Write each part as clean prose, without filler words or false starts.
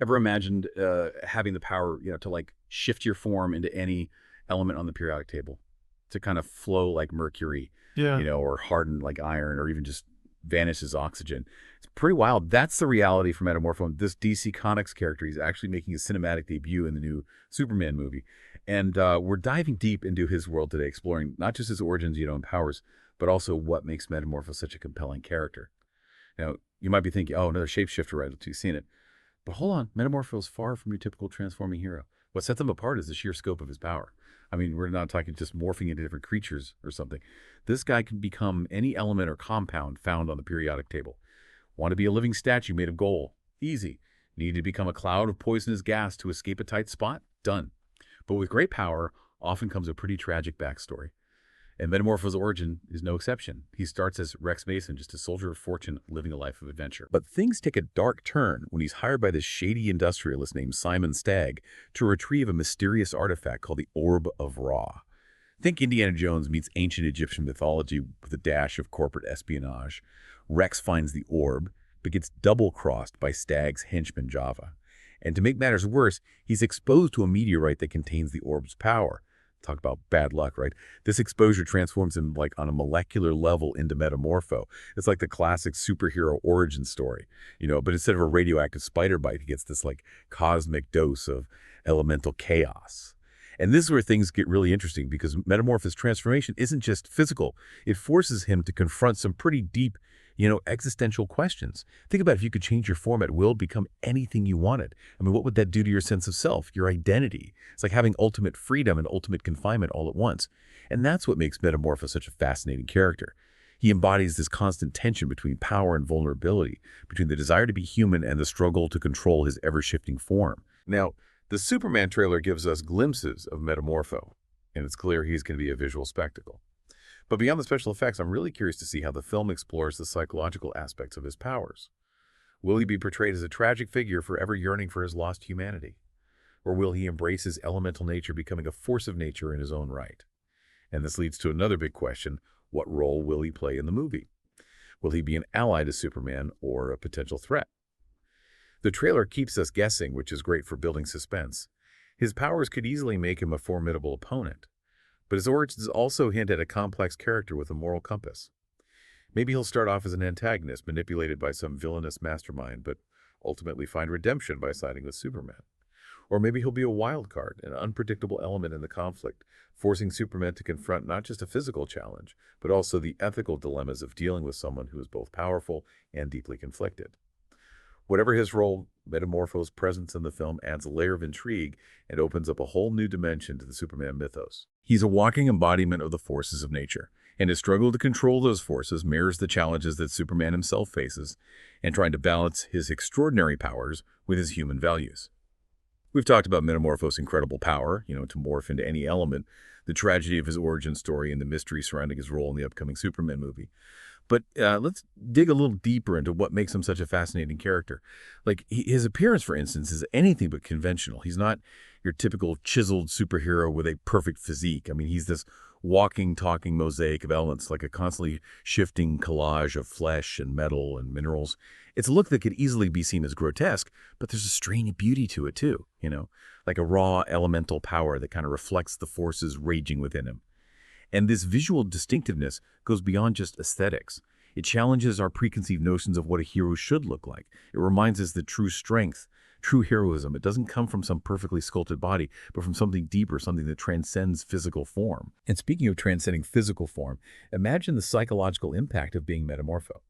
Ever imagined having the power, to like shift your form into any element on the periodic table, to kind of flow like mercury, Yeah. or harden like iron, or even just vanish as oxygen? It's pretty wild. That's the reality for Metamorpho. This DC Comics character, he's actually making his cinematic debut in the new Superman movie, and we're diving deep into his world today, exploring not just his origins, and powers, but also what makes Metamorpho such a compelling character. Now, you might be thinking, "Oh, another shapeshifter, right? You've seen it." But hold on, Metamorpho is far from your typical transforming hero. What sets him apart is the sheer scope of his power. I mean, we're not talking just morphing into different creatures or something. This guy can become any element or compound found on the periodic table. Want to be a living statue made of gold? Easy. Need to become a cloud of poisonous gas to escape a tight spot? Done. But with great power often comes a pretty tragic backstory. And Metamorpho's origin is no exception. He starts as Rex Mason, just a soldier of fortune living a life of adventure. But things take a dark turn when he's hired by this shady industrialist named Simon Stagg to retrieve a mysterious artifact called the Orb of Ra. Think Indiana Jones meets ancient Egyptian mythology with a dash of corporate espionage. Rex finds the orb, but gets double-crossed by Stagg's henchman Java. And to make matters worse, he's exposed to a meteorite that contains the orb's power. Talk about bad luck, right? This exposure transforms him like on a molecular level into Metamorpho. It's like the classic superhero origin story, but instead of a radioactive spider bite, he gets this like cosmic dose of elemental chaos. And this is where things get really interesting because Metamorpho's transformation isn't just physical. It forces him to confront some pretty deep, existential questions. Think about if you could change your form at will, become anything you wanted. I mean, what would that do to your sense of self, your identity? It's like having ultimate freedom and ultimate confinement all at once. And that's what makes Metamorpho such a fascinating character. He embodies this constant tension between power and vulnerability, between the desire to be human and the struggle to control his ever-shifting form. Now, the Superman trailer gives us glimpses of Metamorpho, and it's clear he's going to be a visual spectacle. But beyond the special effects, I'm really curious to see how the film explores the psychological aspects of his powers. Will he be portrayed as a tragic figure forever yearning for his lost humanity? Or will he embrace his elemental nature, becoming a force of nature in his own right? And this leads to another big question: what role will he play in the movie? Will he be an ally to Superman or a potential threat? The trailer keeps us guessing, which is great for building suspense. His powers could easily make him a formidable opponent, but his origins also hint at a complex character with a moral compass. Maybe he'll start off as an antagonist, manipulated by some villainous mastermind, but ultimately find redemption by siding with Superman. Or maybe he'll be a wild card, an unpredictable element in the conflict, forcing Superman to confront not just a physical challenge, but also the ethical dilemmas of dealing with someone who is both powerful and deeply conflicted. Whatever his role, Metamorpho's presence in the film adds a layer of intrigue and opens up a whole new dimension to the Superman mythos. He's a walking embodiment of the forces of nature, and his struggle to control those forces mirrors the challenges that Superman himself faces in trying to balance his extraordinary powers with his human values. We've talked about Metamorpho's incredible power, to morph into any element, the tragedy of his origin story, and the mystery surrounding his role in the upcoming Superman movie. But let's dig a little deeper into what makes him such a fascinating character. Like his appearance, for instance, is anything but conventional. He's not your typical chiseled superhero with a perfect physique. I mean, he's this walking, talking mosaic of elements, like a constantly shifting collage of flesh and metal and minerals. It's a look that could easily be seen as grotesque, but there's a strain of beauty to it too, like a raw elemental power that kind of reflects the forces raging within him. And this visual distinctiveness goes beyond just aesthetics. It challenges our preconceived notions of what a hero should look like. It reminds us that true strength, true heroism, it doesn't come from some perfectly sculpted body, but from something deeper, something that transcends physical form. And speaking of transcending physical form, imagine the psychological impact of being Metamorpho.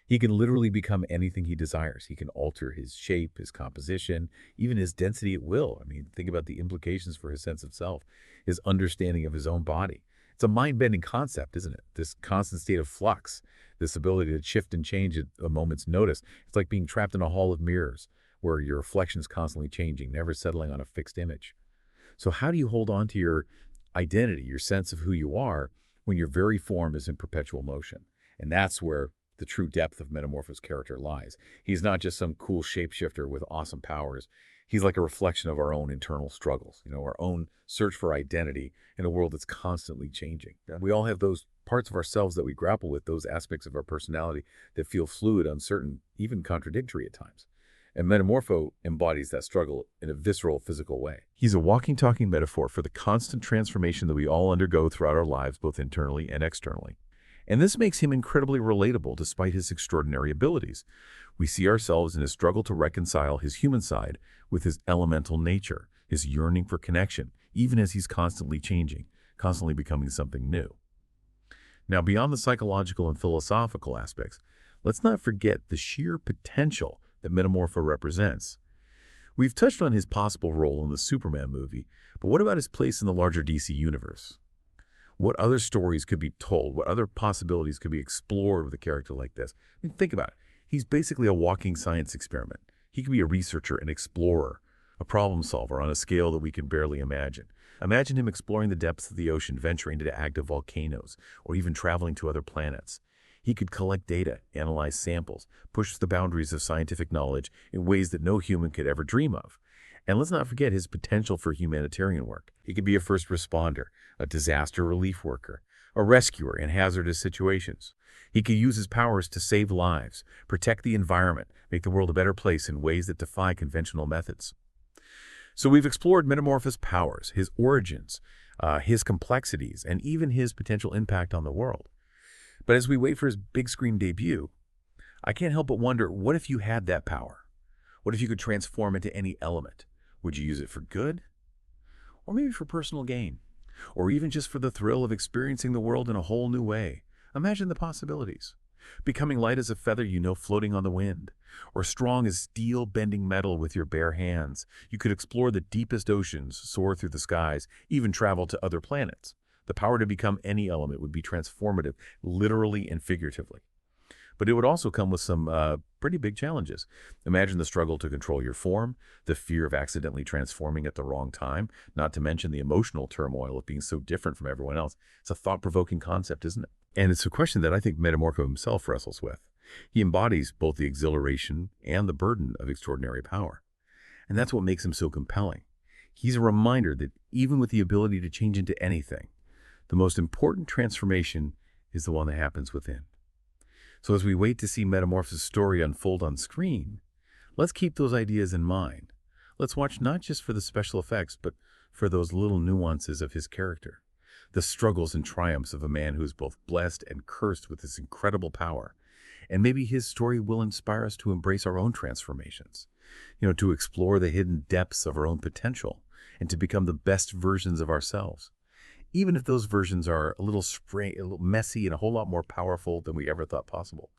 He can literally become anything he desires. He can alter his shape, his composition, even his density at will. I mean, think about the implications for his sense of self, his understanding of his own body. It's a mind-bending concept, isn't it? This constant state of flux, this ability to shift and change at a moment's notice. It's like being trapped in a hall of mirrors where your reflection is constantly changing, never settling on a fixed image. So how do you hold on to your identity, your sense of who you are, when your very form is in perpetual motion? And that's where the true depth of Metamorpho's character lies. He's not just some cool shapeshifter with awesome powers. He's like a reflection of our own internal struggles, our own search for identity in a world that's constantly changing. We all have those parts of ourselves that we grapple with, those aspects of our personality that feel fluid, uncertain, even contradictory at times. And Metamorpho embodies that struggle in a visceral, physical way. He's a walking, talking metaphor for the constant transformation that we all undergo throughout our lives, both internally and externally. And this makes him incredibly relatable despite his extraordinary abilities. We see ourselves in his struggle to reconcile his human side with his elemental nature, his yearning for connection, even as he's constantly changing, constantly becoming something new. Now, beyond the psychological and philosophical aspects, let's not forget the sheer potential that Metamorpho represents. We've touched on his possible role in the Superman movie, but what about his place in the larger DC universe? What other stories could be told? What other possibilities could be explored with a character like this? I mean, think about it. He's basically a walking science experiment. He could be a researcher, an explorer, a problem solver on a scale that we can barely imagine. Imagine him exploring the depths of the ocean, venturing into active volcanoes, or even traveling to other planets. He could collect data, analyze samples, push the boundaries of scientific knowledge in ways that no human could ever dream of. And let's not forget his potential for humanitarian work. He could be a first responder, a disaster relief worker, a rescuer in hazardous situations. He could use his powers to save lives, protect the environment, make the world a better place in ways that defy conventional methods. So we've explored Metamorpho's powers, his origins, his complexities, and even his potential impact on the world. But as we wait for his big screen debut, I can't help but wonder, what if you had that power? What if you could transform into any element? Would you use it for good? Or maybe for personal gain? Or even just for the thrill of experiencing the world in a whole new way? Imagine the possibilities. Becoming light as a feather floating on the wind, or strong as steel bending metal with your bare hands. You could explore the deepest oceans, soar through the skies, even travel to other planets. The power to become any element would be transformative, literally and figuratively. But it would also come with some pretty big challenges. Imagine the struggle to control your form, the fear of accidentally transforming at the wrong time, not to mention the emotional turmoil of being so different from everyone else. It's a thought-provoking concept, isn't it? And it's a question that I think Metamorpho himself wrestles with. He embodies both the exhilaration and the burden of extraordinary power. And that's what makes him so compelling. He's a reminder that even with the ability to change into anything, the most important transformation is the one that happens within. So as we wait to see Metamorpho's story unfold on screen, let's keep those ideas in mind. Let's watch not just for the special effects, but for those little nuances of his character, the struggles and triumphs of a man who is both blessed and cursed with this incredible power. And maybe his story will inspire us to embrace our own transformations, to explore the hidden depths of our own potential and to become the best versions of ourselves. Even if those versions are a little messy and a whole lot more powerful than we ever thought possible.